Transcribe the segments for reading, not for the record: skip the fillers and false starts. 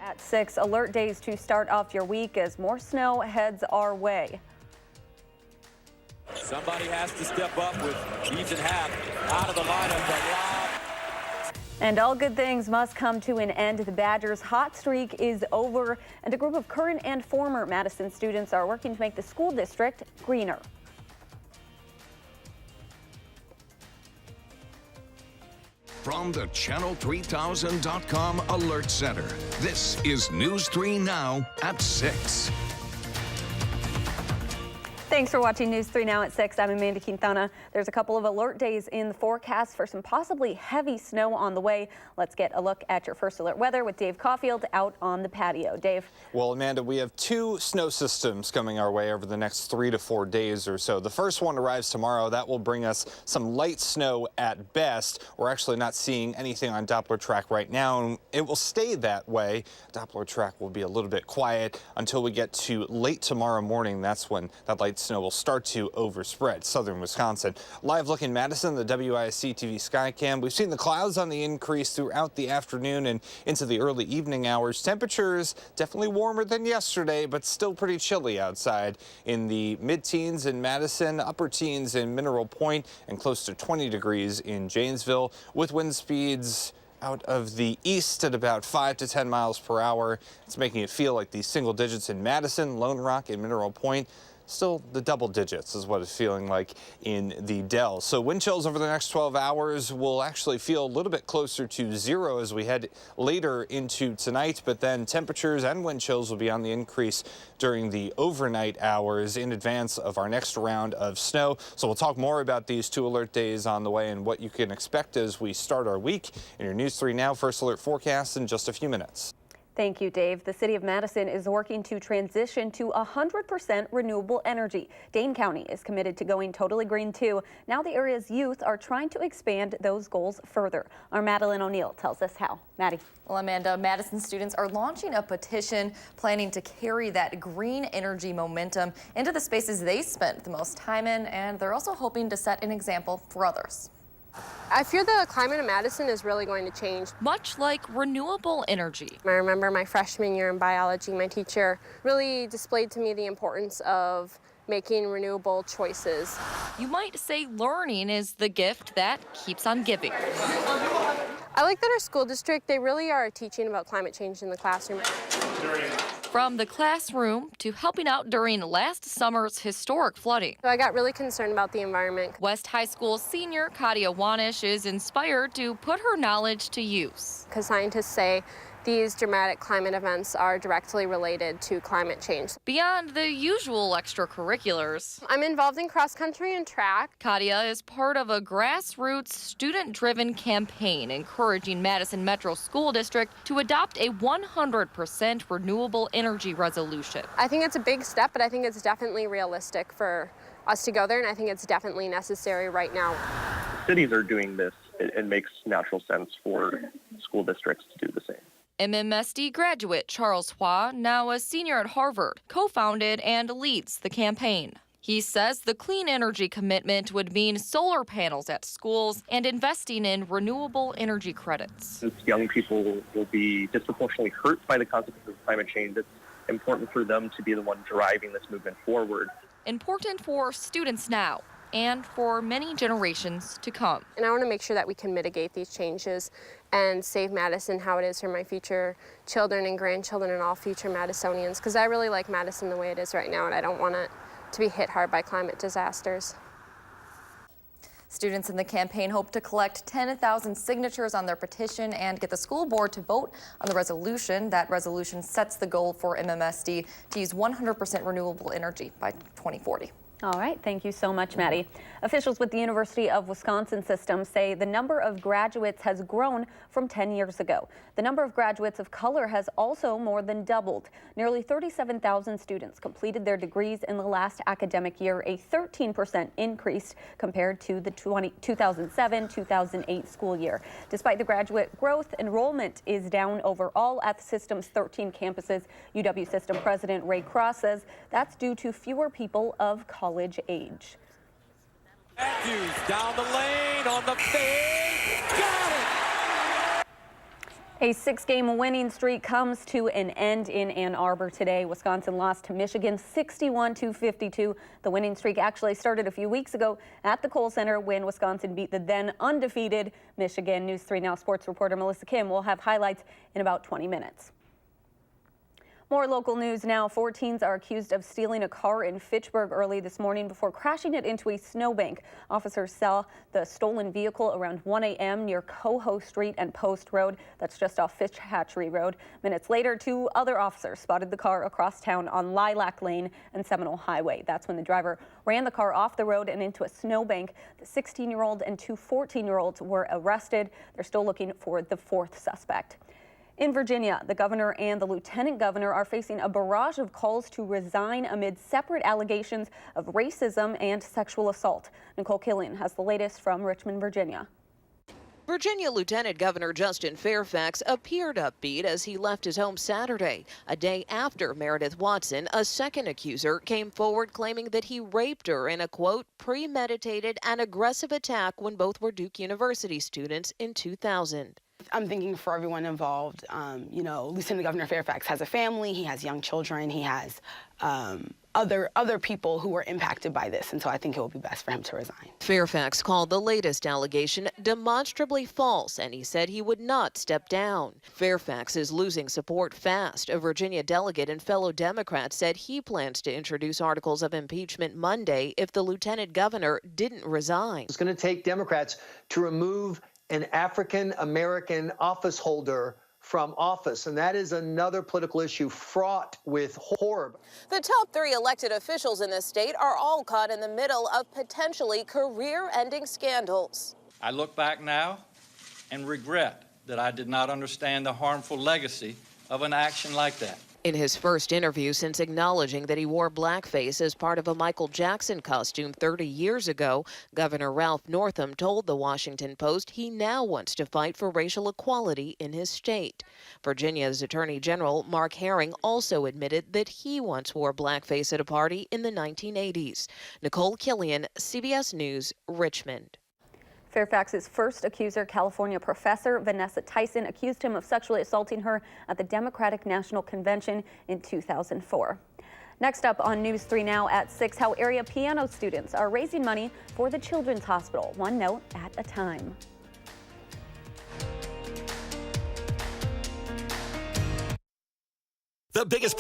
At 6, alert days to start off your week as more snow heads our way. Somebody has to step up with Ethan Happ out of the lineup. And all good things must come to an end. The Badgers' hot streak is over, and a group of current and former Madison students are working to make the school district greener. From the Channel3000.com Alert Center, this is News 3 Now at 6. Thanks for watching News 3 Now at 6. I'm Amanda Quintana. There's a couple of alert days in the forecast for some possibly heavy snow on the way. Let's get a look at your first alert weather with Dave Caulfield out on the patio. Dave. Well, Amanda, we have 2 snow systems coming our way over the next 3 to 4 days or so. The first one arrives tomorrow. That will bring us some light snow at best. We're actually not seeing anything on Doppler track right now, and it will stay that way. Doppler track will be a little bit quiet until we get to late tomorrow morning. That's when that light snow will start to overspread southern Wisconsin. Live look in Madison, the WISC-TV Skycam. We've seen the clouds on the increase throughout the afternoon and into the early evening hours. Temperatures definitely warmer than yesterday, but still pretty chilly outside in the mid-teens in Madison, upper teens in Mineral Point, and close to 20 degrees in Janesville, with wind speeds out of the east at about 5 to 10 miles per hour. It's making it feel like these single digits in Madison, Lone Rock, and Mineral Point. Still the double digits is what it's feeling like in the Dells. So wind chills over the next 12 hours will actually feel a little bit closer to 0 as we head later into tonight, but then temperatures and wind chills will be on the increase during the overnight hours in advance of our next round of snow. So we'll talk more about these 2 alert days on the way and what you can expect as we start our week in your News 3 Now First Alert forecast in just a few minutes. Thank you, Dave. The city of Madison is working to transition to 100% renewable energy. Dane County is committed to going totally green, too. Now the area's youth are trying to expand those goals further. Our Madeline O'Neill tells us how. Maddie. Well, Amanda, Madison students are launching a petition planning to carry that green energy momentum into the spaces they spent the most time in, and they're also hoping to set an example for others. I fear the climate in Madison is really going to change. Much like renewable energy. I remember my freshman year in biology, my teacher really displayed to me the importance of making renewable choices. You might say learning is the gift that keeps on giving. I like that our school district, they really are teaching about climate change in the classroom. From the classroom to helping out during last summer's historic flooding. So I got really concerned about the environment. West High School senior Katia Wanish is inspired to put her knowledge to use. Because scientists say these dramatic climate events are directly related to climate change. Beyond the usual extracurriculars, I'm involved in cross country and track. Katia is part of a grassroots student-driven campaign encouraging Madison Metro School District to adopt a 100% renewable energy resolution. I think it's a big step, but I think it's definitely realistic for us to go there, and I think it's definitely necessary right now. Cities are doing this. It makes natural sense for school districts to do the same. MMSD graduate Charles Hua, now a senior at Harvard, co-founded and leads the campaign. He says the clean energy commitment would mean solar panels at schools and investing in renewable energy credits. Since young people will be disproportionately hurt by the consequences of climate change, it's important for them to be the one driving this movement forward. Important for students now and for many generations to come. And I want to make sure that we can mitigate these changes and save Madison how it is for my future children and grandchildren and all future Madisonians, because I really like Madison the way it is right now, and I don't want it to be hit hard by climate disasters. Students in the campaign hope to collect 10,000 signatures on their petition and get the school board to vote on the resolution. That resolution sets the goal for MMSD to use 100% renewable energy by 2040. All right, thank you so much, Maddie. Officials with the University of Wisconsin system say the number of graduates has grown from 10 years ago. The number of graduates of color has also more than doubled. Nearly 37,000 students completed their degrees in the last academic year, a 13% increase compared to the 2007-2008 school year. Despite the graduate growth, enrollment is down overall at the system's 13 campuses. UW system president Ray Cross says that's due to fewer people of college age. Matthews down the lane on the fade. Got it! A 6-game winning streak comes to an end in Ann Arbor today. Wisconsin lost to Michigan 61-52. The winning streak actually started a few weeks ago at the Kohl Center when Wisconsin beat the then undefeated Michigan. News 3 Now sports reporter Melissa Kim will have highlights in about 20 minutes. More local news now. 4 teens are accused of stealing a car in Fitchburg early this morning before crashing it into a snowbank. Officers saw the stolen vehicle around 1 a.m. near Coho Street and Post Road. That's just off Fish Hatchery Road. Minutes later, 2 other officers spotted the car across town on Lilac Lane and Seminole Highway. That's when the driver ran the car off the road and into a snowbank. The 16-year-old and 2 14-year-olds were arrested. They're still looking for the 4th suspect. In Virginia, the governor and the lieutenant governor are facing a barrage of calls to resign amid separate allegations of racism and sexual assault. Nicole Killian has the latest from Richmond, Virginia. Virginia Lieutenant Governor Justin Fairfax appeared upbeat as he left his home Saturday, a day after Meredith Watson, a second accuser, came forward claiming that he raped her in a, quote, premeditated and aggressive attack when both were Duke University students in 2000. I'm thinking for everyone involved, you know, Lieutenant Governor Fairfax has a family, he has young children, he has other people who were impacted by this, and so I think it will be best for him to resign. Fairfax called the latest allegation demonstrably false, and he said he would not step down. Fairfax is losing support fast. A Virginia delegate and fellow Democrat said he plans to introduce articles of impeachment Monday if the lieutenant governor didn't resign. It's going to take Democrats to remove an African-American office holder from office, and that is another political issue fraught with horror. The top 3 elected officials in the state are all caught in the middle of potentially career-ending scandals. I look back now and regret that I did not understand the harmful legacy of an action like that. In his first interview since acknowledging that he wore blackface as part of a Michael Jackson costume 30 years ago, Governor Ralph Northam told the Washington Post he now wants to fight for racial equality in his state. Virginia's Attorney General Mark Herring also admitted that he once wore blackface at a party in the 1980s. Nicole Killian, CBS News, Richmond. Fairfax's first accuser, California professor Vanessa Tyson, accused him of sexually assaulting her at the Democratic National Convention in 2004. Next up on News 3 Now at 6, how area piano students are raising money for the Children's Hospital, one note at a time. The biggest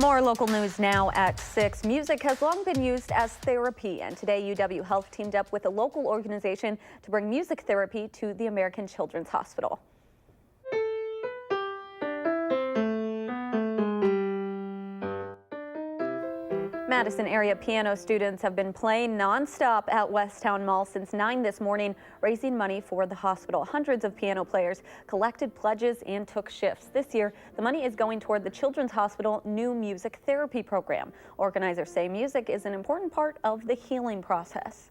More local news now at 6. Music has long been used as therapy, and today UW Health teamed up with a local organization to bring music therapy to the American Children's Hospital. Madison area piano students have been playing nonstop at Westtown Mall since 9 this morning, raising money for the hospital. Hundreds of piano players collected pledges and took shifts. This year, the money is going toward the Children's Hospital new music therapy program. Organizers say music is an important part of the healing process.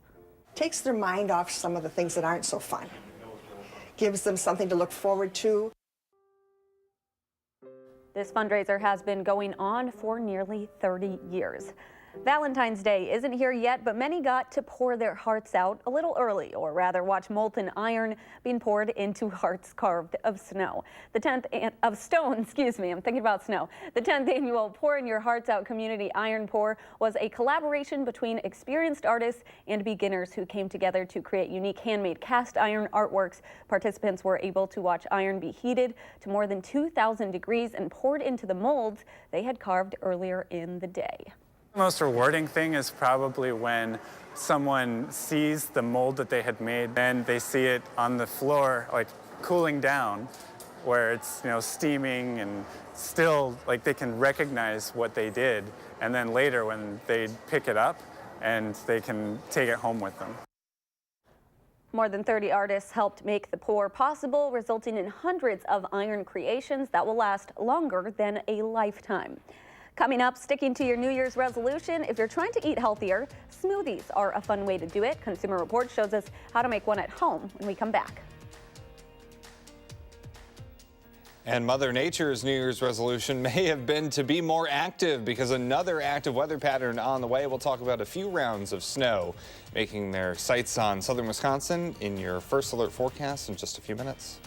Takes their mind off some of the things that aren't so fun. Gives them something to look forward to. This fundraiser has been going on for nearly 30 years. Valentine's Day isn't here yet, but many got to pour their hearts out a little early, or rather watch molten iron being poured into hearts carved of snow. The 10th of stone, excuse me, I'm thinking about snow. The 10th annual Pouring Your Hearts Out Community Iron Pour was a collaboration between experienced artists and beginners who came together to create unique handmade cast iron artworks. Participants were able to watch iron be heated to more than 2,000 degrees and poured into the molds they had carved earlier in the day. The most rewarding thing is probably when someone sees the mold that they had made and they see it on the floor, like cooling down, where it's, steaming and still like they can recognize what they did. And then later when they pick it up and they can take it home with them. More than 30 artists helped make the pour possible, resulting in hundreds of iron creations that will last longer than a lifetime. Coming up, sticking to your New Year's resolution, if you're trying to eat healthier, smoothies are a fun way to do it. Consumer Reports shows us how to make one at home when we come back. And Mother Nature's New Year's resolution may have been to be more active, because another active weather pattern on the way. We'll talk about a few rounds of snow making their sights on southern Wisconsin in your first alert forecast in just a few minutes.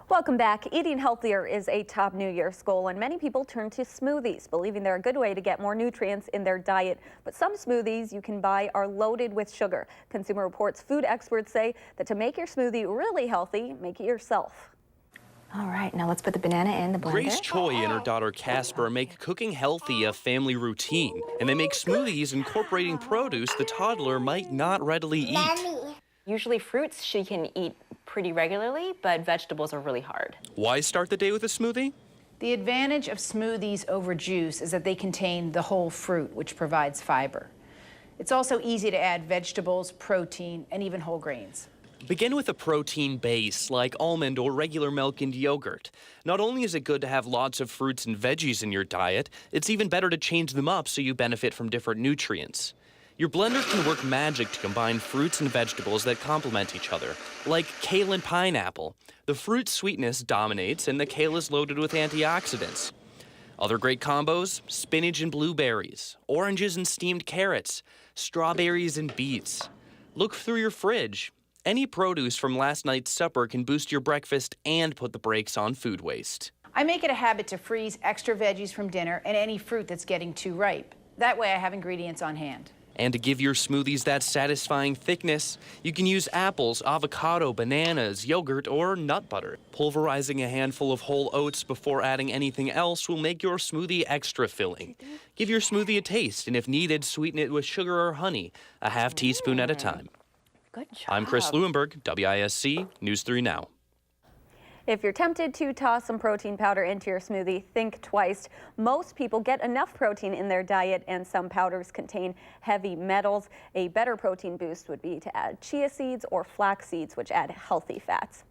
Welcome back. Eating healthier is a top New Year's goal, and many people turn to smoothies, believing they're a good way to get more nutrients in their diet. But some smoothies you can buy are loaded with sugar. Consumer Reports food experts say that to make your smoothie really healthy, make it yourself. All right, now let's put the banana in the blender. Grace Choi and her daughter Casper make cooking healthy a family routine, and they make smoothies incorporating produce the toddler might not readily eat. Usually fruits she can eat pretty regularly, but vegetables are really hard. Why start the day with a smoothie? The advantage of smoothies over juice is that they contain the whole fruit, which provides fiber. It's also easy to add vegetables, protein, and even whole grains. Begin with a protein base like almond or regular milk and yogurt. Not only is it good to have lots of fruits and veggies in your diet, it's even better to change them up so you benefit from different nutrients. Your blender can work magic to combine fruits and vegetables that complement each other, like kale and pineapple. The fruit sweetness dominates and the kale is loaded with antioxidants. Other great combos: spinach and blueberries, oranges and steamed carrots, strawberries and beets. Look through your fridge. Any produce from last night's supper can boost your breakfast and put the brakes on food waste. I make it a habit to freeze extra veggies from dinner and any fruit that's getting too ripe. That way I have ingredients on hand. And to give your smoothies that satisfying thickness, you can use apples, avocado, bananas, yogurt, or nut butter. Pulverizing a handful of whole oats before adding anything else will make your smoothie extra filling. Give your smoothie a taste, and if needed, sweeten it with sugar or honey, a half teaspoon at a time. Good job. I'm Chris Lewinberg, WISC News 3 Now. If you're tempted to toss some protein powder into your smoothie, think twice. Most people get enough protein in their diet, and some powders contain heavy metals. A better protein boost would be to add chia seeds or flax seeds, which add healthy fats.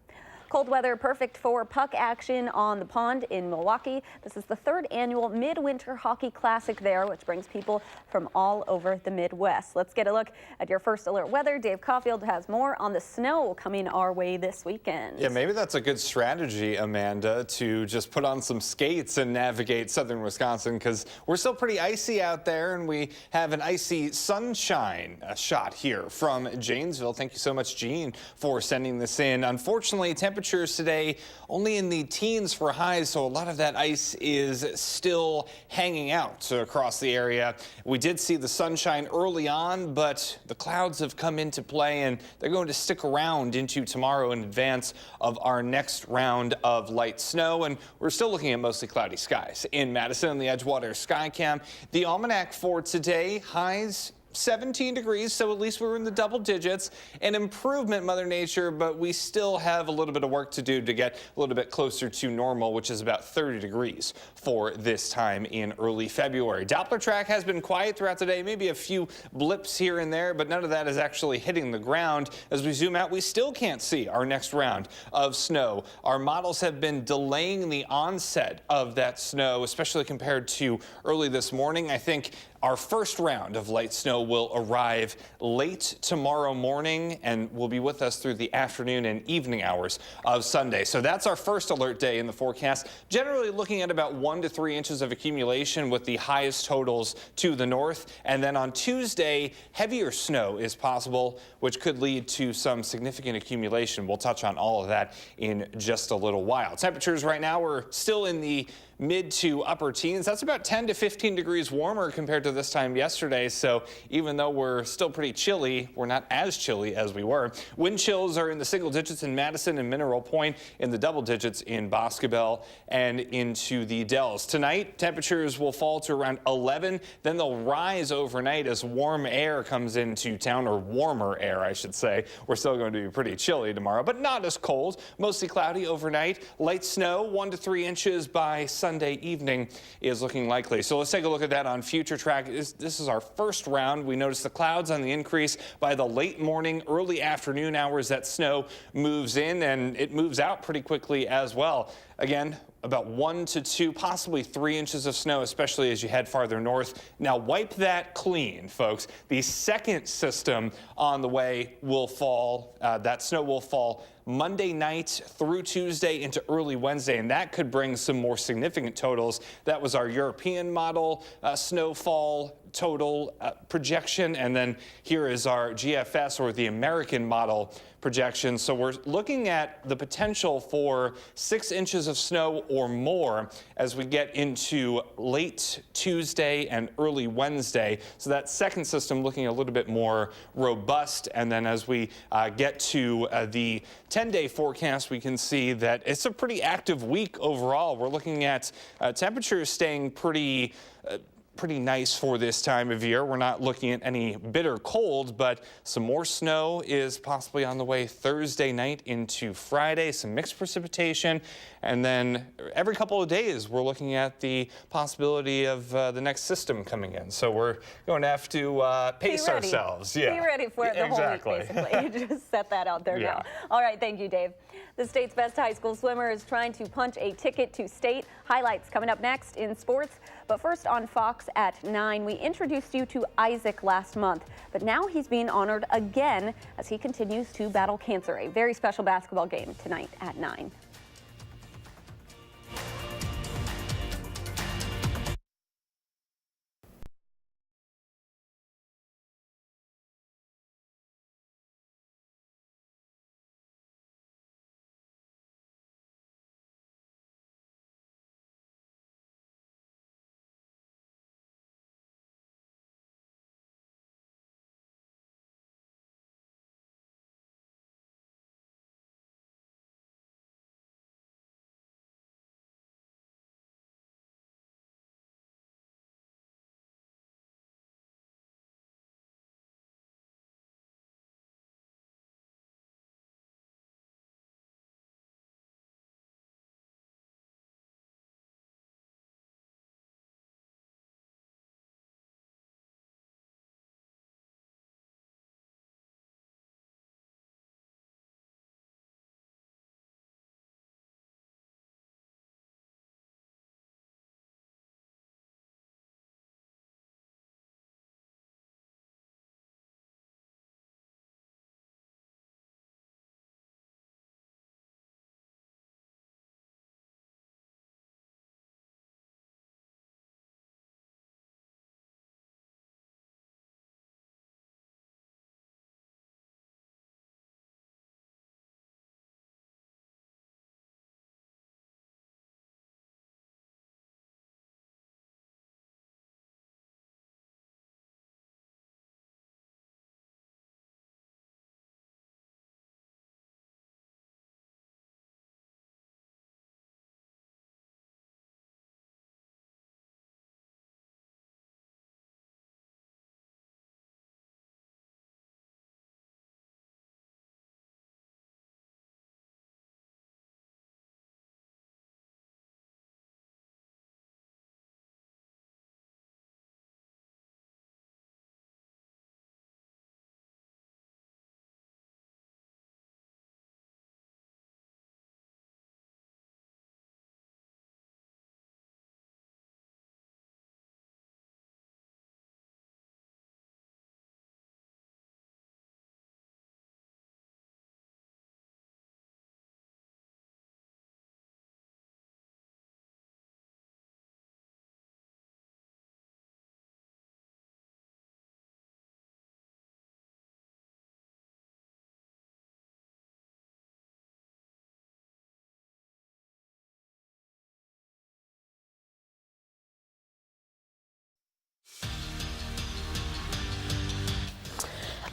Cold weather perfect for puck action on the pond in Milwaukee. This is the 3rd annual Midwinter Hockey Classic there, which brings people from all over the Midwest. Let's get a look at your first alert weather. Dave Caulfield has more on the snow coming our way this weekend. Yeah, maybe that's a good strategy, Amanda, to just put on some skates and navigate southern Wisconsin, because we're still pretty icy out there, and we have an icy sunshine shot here from Janesville. Thank you so much, Jean, for sending this in. Unfortunately, temperatures today only in the teens for highs, so a lot of that ice is still hanging out across the area. We did see the sunshine early on, but the clouds have come into play, and they're going to stick around into tomorrow in advance of our next round of light snow, and we're still looking at mostly cloudy skies in Madison and the Edgewater Skycam. The almanac for today, highs 17 degrees, so at least we were in the double digits. An improvement, Mother Nature, but we still have a little bit of work to do to get a little bit closer to normal, which is about 30 degrees for this time in early February. Doppler track has been quiet throughout the day, maybe a few blips here and there, but none of that is actually hitting the ground. As we zoom out, we still can't see our next round of snow. Our models have been delaying the onset of that snow, especially compared to early this morning. I think our first round of light snow will arrive late tomorrow morning and will be with us through the afternoon and evening hours of Sunday. So that's our first alert day in the forecast. Generally looking at about 1 to 3 inches of accumulation with the highest totals to the north. And then on Tuesday, heavier snow is possible, which could lead to some significant accumulation. We'll touch on all of that in just a little while. Temperatures right now are still in the mid to upper teens. That's about 10 to 15 degrees warmer compared to this time yesterday. So even though we're still pretty chilly, we're not as chilly as we were. Wind chills are in the single digits in Madison and Mineral Point, in the double digits in Boscobel and into the Dells. Tonight, temperatures will fall to around 11. Then they'll rise overnight as warm air comes into town, or warmer air, I should say. We're still going to be pretty chilly tomorrow, but not as cold. Mostly cloudy overnight. Light snow, 1 to 3 inches by Sunday evening is looking likely. So let's take a look at that on Future Track. This is our first round. We notice the clouds on the increase by the late morning, early afternoon hours. That snow moves in and it moves out pretty quickly as well. Again, about 1 to 2, possibly 3 inches of snow, especially as you head farther north. Now wipe that clean, folks. The second system on the way will fall. That snow will fall Monday night through Tuesday into early Wednesday, and that could bring some more significant totals. That was our European model snowfall total projection, and then here is our GFS, or the American model projection. So we're looking at the potential for 6 inches of snow or more as we get into late Tuesday and early Wednesday. So that second system looking a little bit more robust. And then as we get to the 10-day forecast, we can see that it's a pretty active week overall. We're looking at temperatures staying pretty nice for this time of year. We're not looking at any bitter cold, but some more snow is possibly on the way Thursday night into Friday, some mixed precipitation, and then every couple of days we're looking at the possibility of the next system coming in. So we're going to have to pace ourselves. Be ready for it the whole week, basically. Just set that out there now. All right, thank you, Dave. The state's best high school swimmer is trying to punch a ticket to state. Highlights coming up next in sports. But first on Fox at 9, we introduced you to Isaac last month, but now he's being honored again as he continues to battle cancer. A very special basketball game tonight at 9.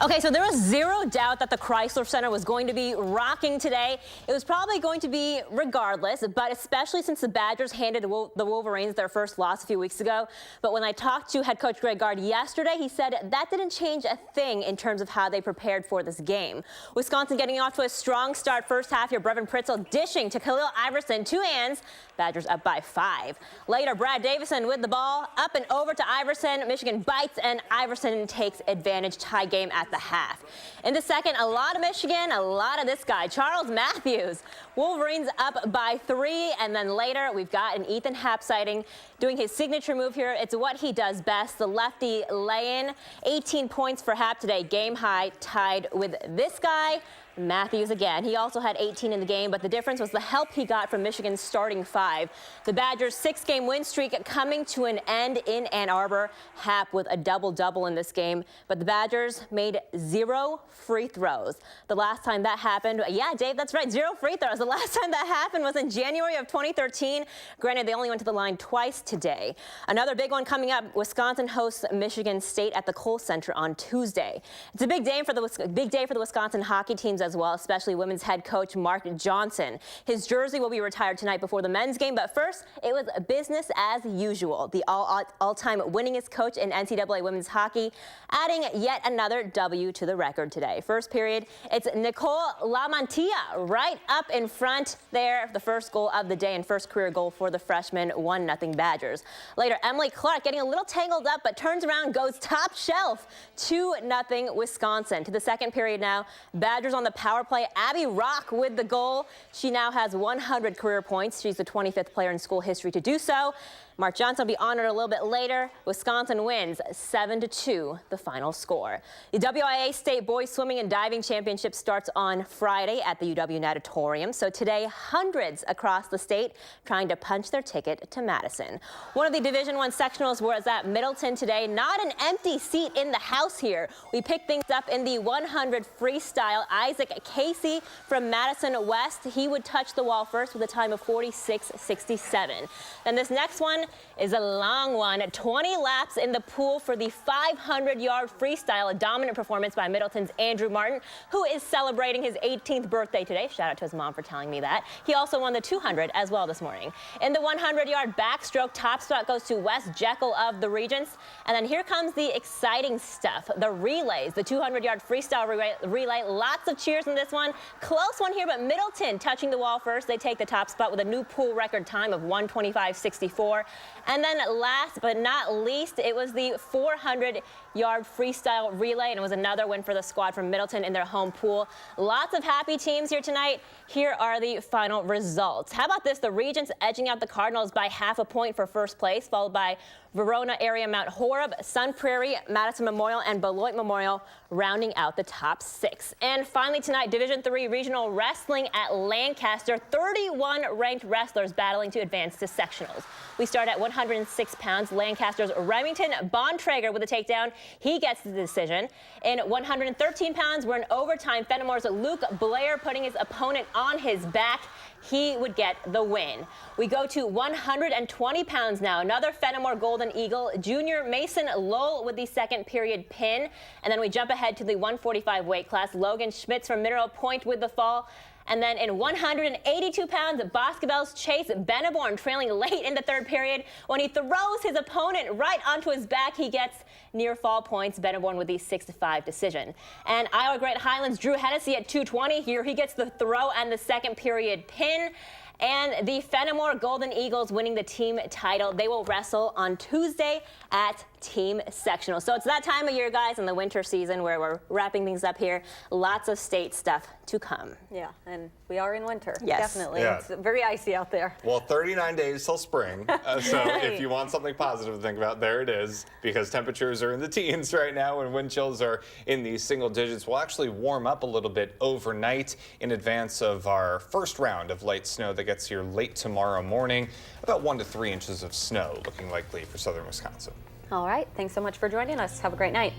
Okay, so there was zero doubt that the Chrysler Center was going to be rocking today. It was probably going to be regardless, but especially since the Badgers handed the Wolverines their first loss a few weeks ago. But when I talked to head coach Greg Gard yesterday, he said that didn't change a thing in terms of how they prepared for this game. Wisconsin getting off to a strong start first half here. Brevin Pritzel dishing to Khalil Iverson, 2 hands. Badgers up by 5. Later, Brad Davison with the ball, up and over to Iverson. Michigan bites and Iverson takes advantage. Tie game at the half. In the second, a lot of Michigan, a lot of this guy, Charles Matthews. Wolverines up by 3, and then later we've got an Ethan Happ sighting doing his signature move here. It's what he does best, the lefty lay-in. 18 points for Happ today, game high, tied with this guy, Matthews again. He also had 18 in the game, but the difference was the help he got from Michigan's starting 5. The Badgers' 6-game win streak coming to an end in Ann Arbor. Happ with a double-double in this game, but the Badgers made 0 free throws. The last time that happened, yeah, Dave, that's right, 0 free throws. The last time that happened was in January of 2013. Granted, they only went to the line twice today. Another big one coming up, Wisconsin hosts Michigan State at the Kohl Center on Tuesday. It's a big day for the Wisconsin hockey teams as well, especially women's head coach Mark Johnson. His jersey will be retired tonight before the men's game, but first, it was business as usual. The all-time winningest coach in NCAA women's hockey, adding yet another W to the record today. First period, it's Nicole Lamantia right up in front there. The first goal of the day and first career goal for the freshman, 1-0 Badgers. Later, Emily Clark getting a little tangled up, but turns around, goes top shelf, 2-0 Wisconsin. To the second period now, Badgers on the power play. Abby Rock with the goal. She now has 100 career points. She's the 25th player in school history to do so. Mark Johnson will be honored a little bit later. Wisconsin wins 7-2, the final score. The WIA State Boys Swimming and Diving Championship starts on Friday at the UW Natatorium. So today, hundreds across the state trying to punch their ticket to Madison. One of the Division I sectionals was at Middleton today. Not an empty seat in the house here. We picked things up in the 100 freestyle. Isaac Casey from Madison West. He would touch the wall first with a time of 46.67. Then this next one is a long one. 20 laps in the pool for the 500-yard freestyle. A dominant performance by Middleton's Andrew Martin, who is celebrating his 18th birthday today. Shout out to his mom for telling me that. He also won the 200 as well this morning. In the 100-yard backstroke, top spot goes to Wes Jekyll of the Regents. And then here comes the exciting stuff, the relays, the 200-yard freestyle relay. Lots of cheers in this one. Close one here, but Middleton touching the wall first. They take the top spot with a new pool record time of 1:25.64. And then last but not least, it was the 400-yard freestyle relay, and it was another win for the squad from Middleton in their home pool. Lots of happy teams here tonight. Here are the final results. How about this? The Regents edging out the Cardinals by half a point for first place, followed by Verona area Mount Horeb, Sun Prairie, Madison Memorial, and Beloit Memorial rounding out the top 6. And finally tonight, Division III Regional Wrestling at Lancaster. 31 ranked wrestlers battling to advance to sectionals. We start at 106 pounds. Lancaster's Remington Bontrager with a takedown. He gets the decision. In 113 pounds, we're in overtime. Fenimore's Luke Blair putting his opponent on his back. He would get the win. We go to 120 pounds now. Another Fenimore Golden Eagle, Junior Mason Lowell with the second period pin. And then we jump ahead to the 145 weight class. Logan Schmitz from Mineral Point with the fall. And then in 182 pounds, Boscobel's Chase Beneborn trailing late in the third period. When he throws his opponent right onto his back, he gets near fall points. Beneborn with the 6-5 decision. And Iowa Great Highlands, Drew Hennessy at 220 here. He gets the throw and the second period pin. And the Fenimore Golden Eagles winning the team title. They will wrestle on Tuesday at team sectional. So it's that time of year, guys, in the winter season where we're wrapping things up here. Lots of state stuff to come. Yeah, and we are in winter. Yes. Definitely. Yeah. It's very icy out there. Well, 39 days till spring. So if you want something positive to think about, there it is. Because temperatures are in the teens right now and wind chills are in the single digits. We'll actually warm up a little bit overnight in advance of our first round of light snow that gets here late tomorrow morning. About 1 to 3 inches of snow looking likely for southern Wisconsin. All right. Thanks so much for joining us. Have a great night.